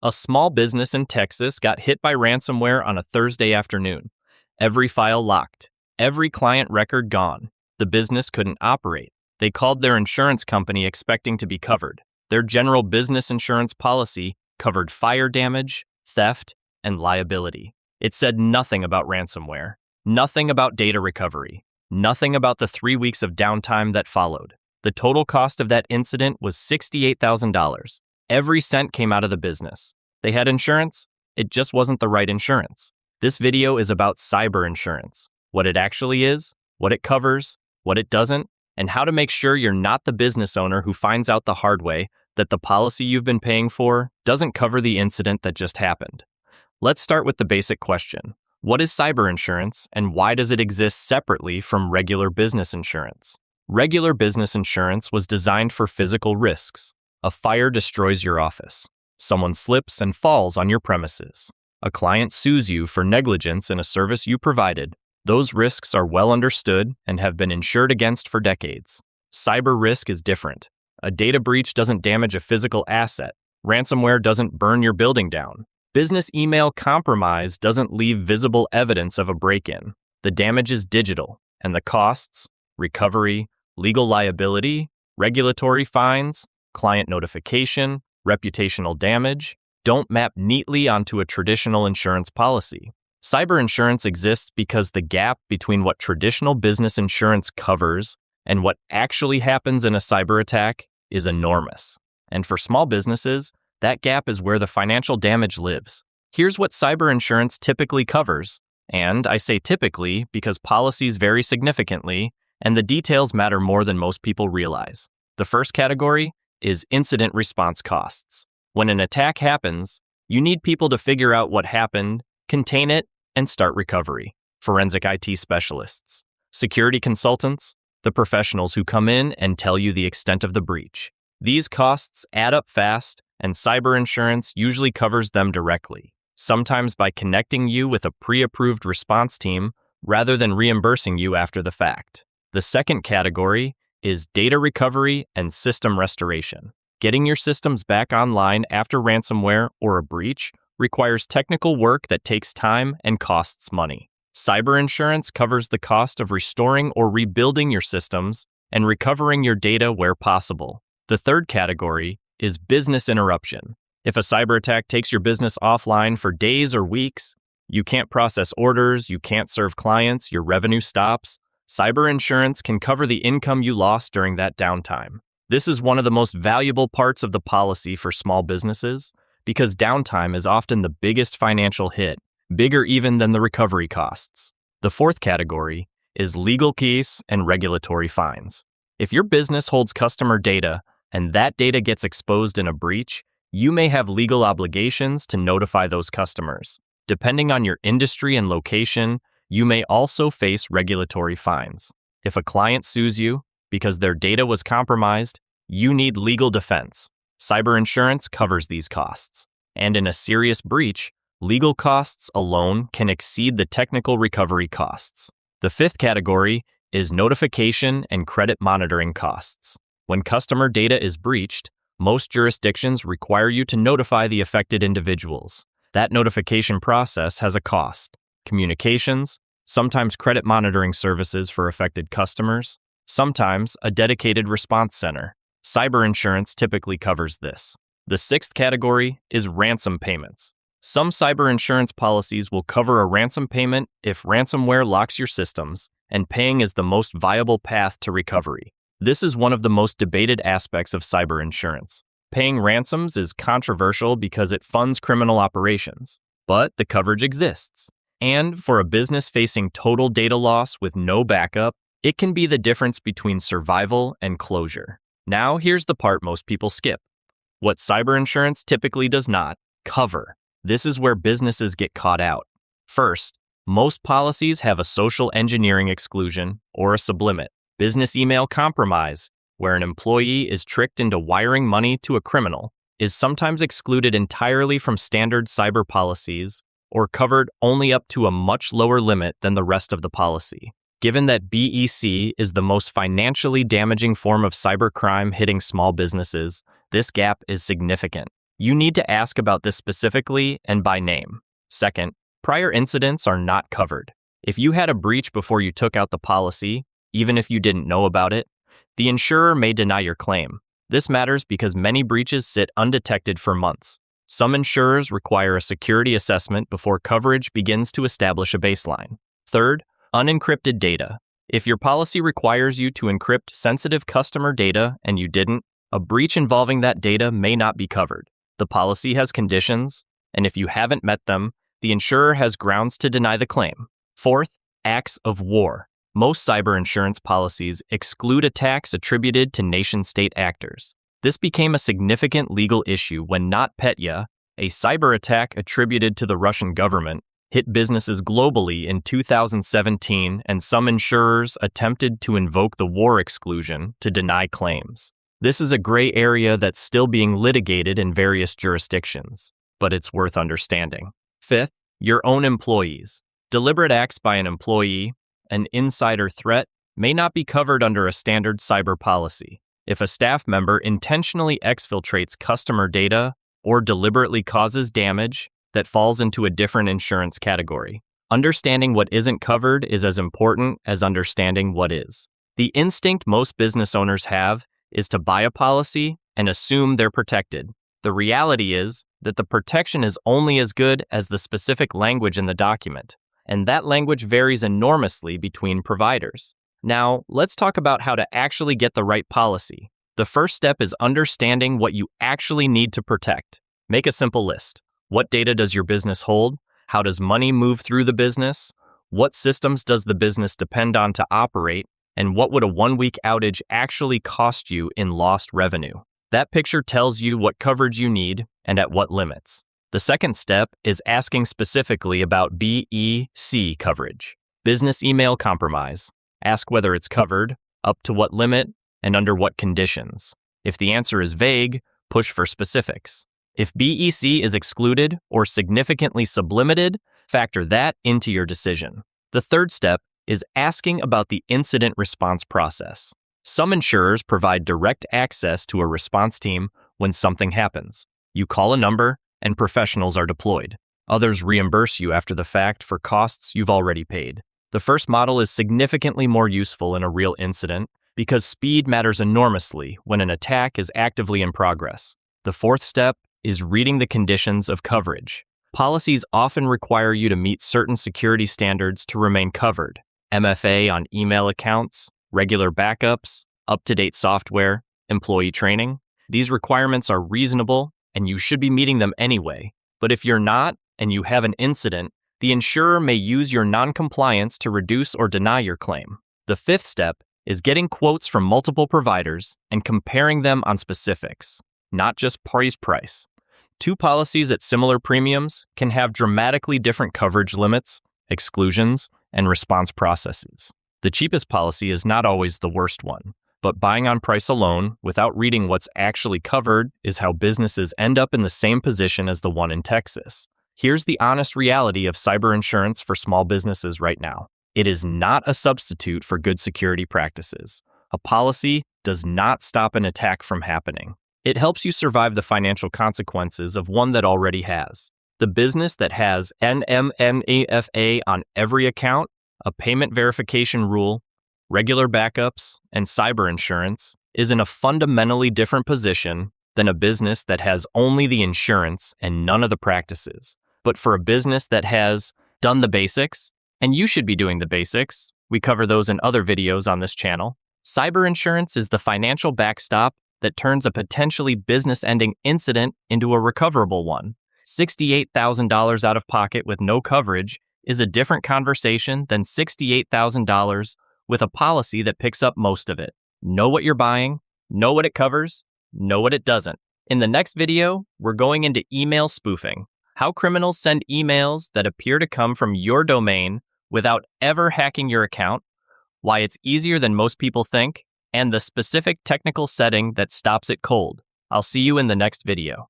A small business in Texas got hit by ransomware on a Thursday afternoon. Every file locked, every client record gone. The business couldn't operate. They called their insurance company expecting to be covered. Their general business insurance policy covered fire damage, theft, and liability. It said nothing about ransomware, nothing about data recovery, nothing about the 3 weeks of downtime that followed. The total cost of that incident was $68,000. Every cent came out of the business. They had insurance, it just wasn't the right insurance. This video is about cyber insurance, what it actually is, what it covers, what it doesn't, and how to make sure you're not the business owner who finds out the hard way that the policy you've been paying for doesn't cover the incident that just happened. Let's start with the basic question. What is cyber insurance, and why does it exist separately from regular business insurance? Regular business insurance was designed for physical risks. A fire destroys your office. Someone slips and falls on your premises. A client sues you for negligence in a service you provided. Those risks are well understood and have been insured against for decades. Cyber risk is different. A data breach doesn't damage a physical asset. Ransomware doesn't burn your building down. Business email compromise doesn't leave visible evidence of a break-in. The damage is digital, and the costs, recovery, legal liability, regulatory fines, client notification, reputational damage, don't map neatly onto a traditional insurance policy. Cyber insurance exists because the gap between what traditional business insurance covers and what actually happens in a cyber attack is enormous. And for small businesses, that gap is where the financial damage lives. Here's what cyber insurance typically covers, and I say typically because policies vary significantly and the details matter more than most people realize. The first category is incident response costs. When an attack happens, you need people to figure out what happened, contain it, and start recovery. Forensic IT specialists, security consultants, the professionals who come in and tell you the extent of the breach. These costs add up fast, and cyber insurance usually covers them directly, sometimes by connecting you with a pre-approved response team rather than reimbursing you after the fact. The second category is data recovery and system restoration. Getting your systems back online after ransomware or a breach requires technical work that takes time and costs money. Cyber insurance covers the cost of restoring or rebuilding your systems and recovering your data where possible. The third category is business interruption. If a cyber attack takes your business offline for days or weeks, you can't process orders, you can't serve clients, your revenue stops, cyber insurance can cover the income you lost during that downtime. This is one of the most valuable parts of the policy for small businesses because downtime is often the biggest financial hit, bigger even than the recovery costs. The fourth category is legal case and regulatory fines. If your business holds customer data and that data gets exposed in a breach, you may have legal obligations to notify those customers. Depending on your industry and location, you may also face regulatory fines. If a client sues you because their data was compromised, you need legal defense. Cyber insurance covers these costs. And in a serious breach, legal costs alone can exceed the technical recovery costs. The fifth category is notification and credit monitoring costs. When customer data is breached, most jurisdictions require you to notify the affected individuals. That notification process has a cost. Communications, sometimes credit monitoring services for affected customers, sometimes a dedicated response center. Cyber insurance typically covers this. The sixth category is ransom payments. Some cyber insurance policies will cover a ransom payment if ransomware locks your systems, and paying is the most viable path to recovery. This is one of the most debated aspects of cyber insurance. Paying ransoms is controversial because it funds criminal operations, but the coverage exists. And for a business facing total data loss with no backup, it can be the difference between survival and closure. Now, here's the part most people skip. What cyber insurance typically does not cover. This is where businesses get caught out. First, most policies have a social engineering exclusion or a sublimit. Business email compromise, where an employee is tricked into wiring money to a criminal, is sometimes excluded entirely from standard cyber policies or covered only up to a much lower limit than the rest of the policy. Given that BEC is the most financially damaging form of cybercrime hitting small businesses, this gap is significant. You need to ask about this specifically and by name. Second, prior incidents are not covered. If you had a breach before you took out the policy, even if you didn't know about it, the insurer may deny your claim. This matters because many breaches sit undetected for months. Some insurers require a security assessment before coverage begins to establish a baseline. Third, unencrypted data. If your policy requires you to encrypt sensitive customer data and you didn't, a breach involving that data may not be covered. The policy has conditions, and if you haven't met them, the insurer has grounds to deny the claim. Fourth, acts of war. Most cyber insurance policies exclude attacks attributed to nation-state actors. This became a significant legal issue when NotPetya, a cyber attack attributed to the Russian government, hit businesses globally in 2017, and some insurers attempted to invoke the war exclusion to deny claims. This is a gray area that's still being litigated in various jurisdictions, but it's worth understanding. Fifth, your own employees. Deliberate acts by an employee, an insider threat, may not be covered under a standard cyber policy. If a staff member intentionally exfiltrates customer data or deliberately causes damage, that falls into a different insurance category. Understanding what isn't covered is as important as understanding what is. The instinct most business owners have is to buy a policy and assume they're protected. The reality is that the protection is only as good as the specific language in the document, and that language varies enormously between providers. Now, let's talk about how to actually get the right policy. The first step is understanding what you actually need to protect. Make a simple list. What data does your business hold? How does money move through the business? What systems does the business depend on to operate? And what would a 1-week outage actually cost you in lost revenue? That picture tells you what coverage you need and at what limits. The second step is asking specifically about BEC coverage. Business email compromise. Ask whether it's covered, up to what limit, and under what conditions. If the answer is vague, push for specifics. If BEC is excluded or significantly sublimited, factor that into your decision. The third step is asking about the incident response process. Some insurers provide direct access to a response team when something happens. You call a number and professionals are deployed. Others reimburse you after the fact for costs you've already paid. The first model is significantly more useful in a real incident because speed matters enormously when an attack is actively in progress. The fourth step is reading the conditions of coverage. Policies often require you to meet certain security standards to remain covered. MFA on email accounts, regular backups, up-to-date software, employee training. These requirements are reasonable and you should be meeting them anyway. But if you're not and you have an incident, the insurer may use your non-compliance to reduce or deny your claim. The fifth step is getting quotes from multiple providers and comparing them on specifics, not just price. Two policies at similar premiums can have dramatically different coverage limits, exclusions, and response processes. The cheapest policy is not always the worst one, but buying on price alone without reading what's actually covered is how businesses end up in the same position as the one in Texas. Here's the honest reality of cyber insurance for small businesses right now. It is not a substitute for good security practices. A policy does not stop an attack from happening. It helps you survive the financial consequences of one that already has. The business that has NMNEFA on every account, a payment verification rule, regular backups, and cyber insurance is in a fundamentally different position than a business that has only the insurance and none of the practices. But for a business that has done the basics, and you should be doing the basics, we cover those in other videos on this channel, cyber insurance is the financial backstop that turns a potentially business-ending incident into a recoverable one. $68,000 out of pocket with no coverage is a different conversation than $68,000 with a policy that picks up most of it. Know what you're buying, know what it covers, know what it doesn't. In the next video, we're going into email spoofing, how criminals send emails that appear to come from your domain without ever hacking your account, why it's easier than most people think, and the specific technical setting that stops it cold. I'll see you in the next video.